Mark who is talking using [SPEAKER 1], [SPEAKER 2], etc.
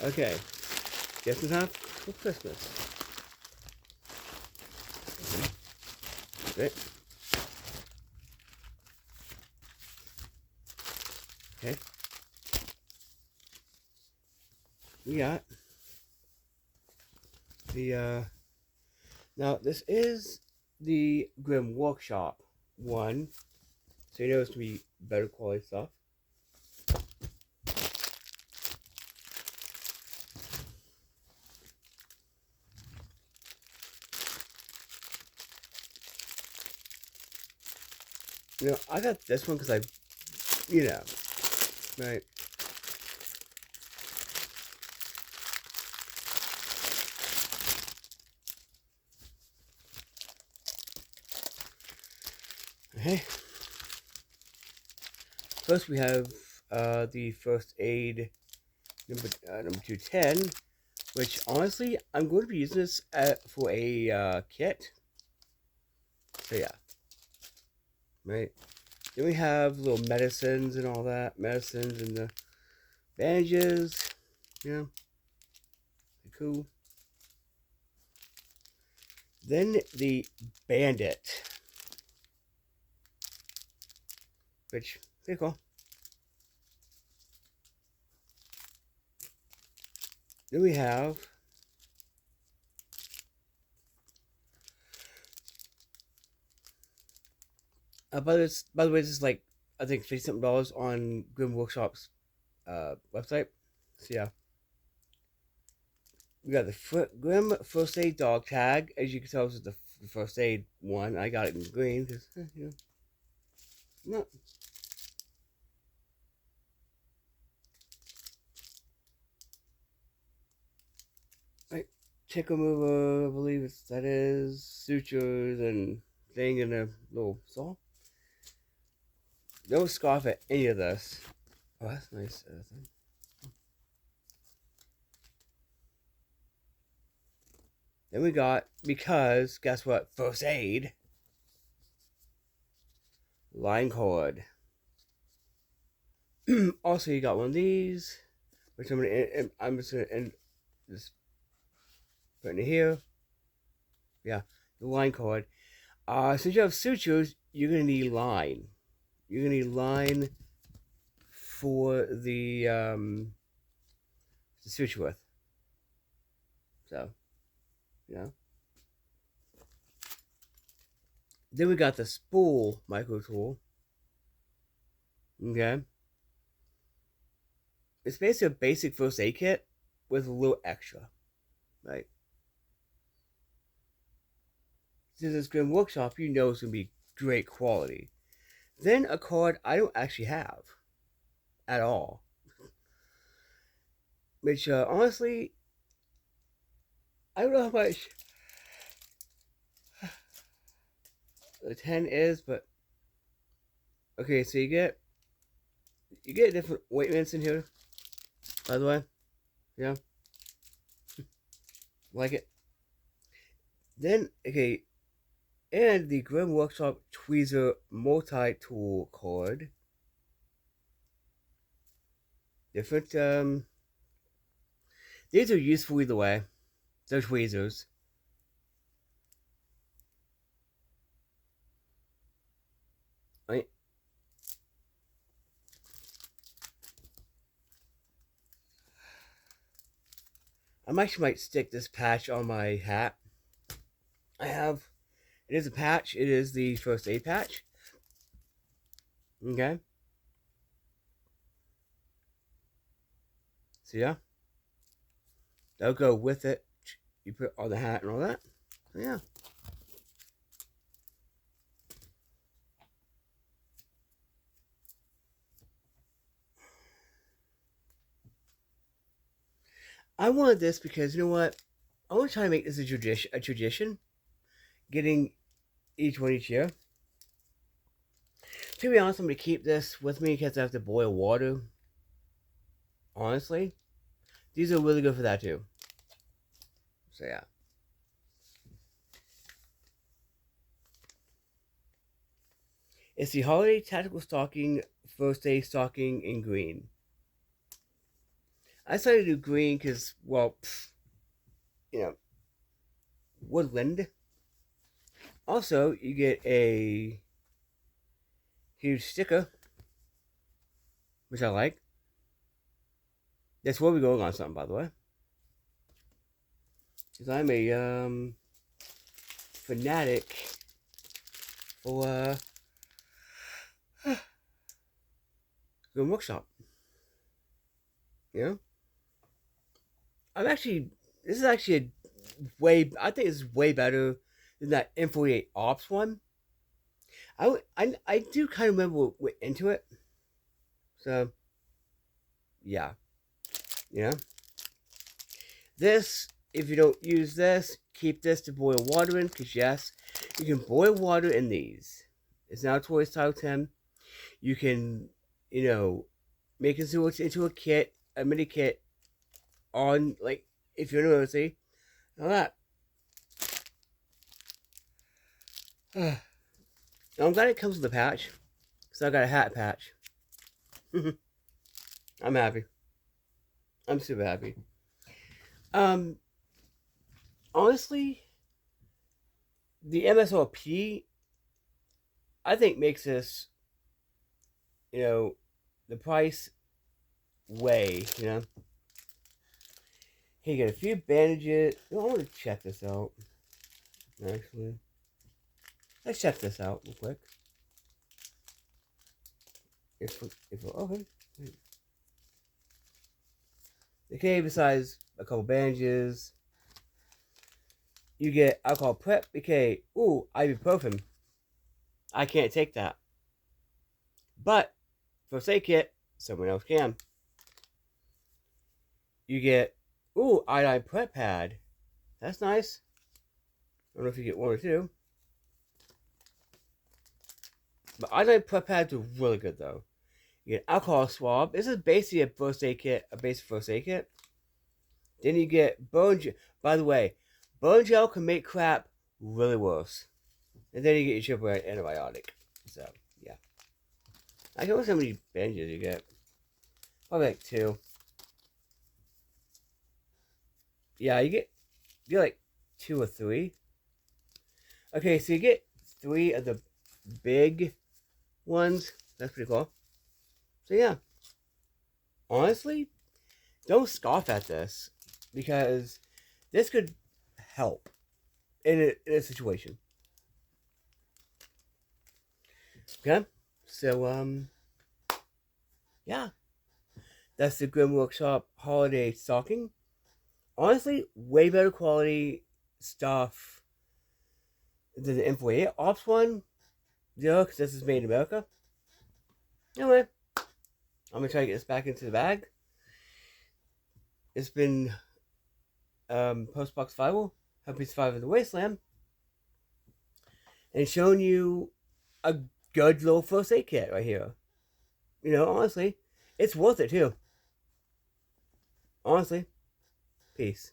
[SPEAKER 1] Okay, just in time for Christmas. Right? Okay. We got the now this is the Grim Workshop one, so you know it's gonna be better quality stuff. You know, I got this one because you know, right? Okay. First, we have the first aid number 210, which honestly I'm going to be using this for a kit. So yeah, right. Then we have little medicines and all that, medicines and the bandages. Yeah, cool. Then the bandit, which pretty cool. Then we have by the way, this is like I think $50 on Grim Workshop's website. So yeah, we got the Grim First Aid Dog Tag. As you can tell, this is the first aid one. I got it in green because you know, not like tickle mover. I believe that is sutures and thing in a little saw. No scarf at any of this. Oh, that's nice. Thing. Then we got, because guess what? First aid. Line cord. Also, you got one of these, which I'm just gonna just put it here. Yeah, the line cord. Since you have sutures, you're gonna need line. You're gonna need line for the suture with. So, you know. Then we got the spool micro tool. Okay. It's basically a basic first aid kit with a little extra, right? Since it's Grim Workshop, you know it's gonna be great quality. Then a card I don't actually have at all, which honestly I don't know how much the 10 is, but okay. So you get different ointments in here. By the way, yeah, like it. Then okay, and the Grim Workshop Tweezer multi-tool cord. Different. These are useful either way. They're tweezers. I I actually might stick this patch on my hat. I have. It is a patch. It is the first aid patch. Okay. So yeah, that'll go with it. You put on the hat and all that. So yeah. I wanted this because you know what? I want to try to make this a tradition, getting each one each year. To be honest, I'm going to keep this with me because I have to boil water. Honestly, these are really good for that too. So yeah. It's the Holiday Tactical Stocking First Day Stocking in green. I decided to do green because, well, you know, woodland. Also, you get a huge sticker, which I like. That's where we're going on something, by the way. Because I'm a fanatic for Grim Workshop. You know? This is actually a I think it's way better than that M48 Ops one. I do kind of remember what went into it. So, yeah. You know? This, if you don't use this, keep this to boil water in, because yes, you can boil water in these. It's now Toy Style 10. You can, make it into a kit, a mini kit, on, like, if you're in an emergency, all that. I'm glad it comes with a patch, because I got a hat patch. I'm happy. I'm super happy. Honestly, the MSRP, I think makes this, the price way, Hey, you got a few bandages. I want to check this out, actually. Let's check this out real quick. Okay. Okay, besides a couple bandages, you get alcohol prep. Okay, ooh, ibuprofen. I can't take that. But, first aid kit, someone else can. You get, ooh, iodine prep pad. That's nice. I don't know if you get one or two. But iodine prep pads are really good, though. You get alcohol swab. This is basically a first aid kit, a basic first aid kit. Then you get bone gel. By the way, bone gel can make crap really worse. And then you get your triple antibiotic. So, yeah. I don't know how many bandages you get. Probably like 2. Yeah, you get like 2 or 3. Okay, so you get 3 of the big ones. That's pretty cool. So yeah. Honestly, don't scoff at this, because this could help in a situation. Okay? So, yeah. That's the Grim Workshop Holiday Stocking. Honestly, way better quality stuff than the M48 Ops one. Yeah, because this is made in America. Anyway, I'm going to try to get this back into the bag. It's been Postbox Survival, Happy Survivor in the Wasteland, and showing you a good little first aid kit right here. Honestly, it's worth it too. Honestly, peace.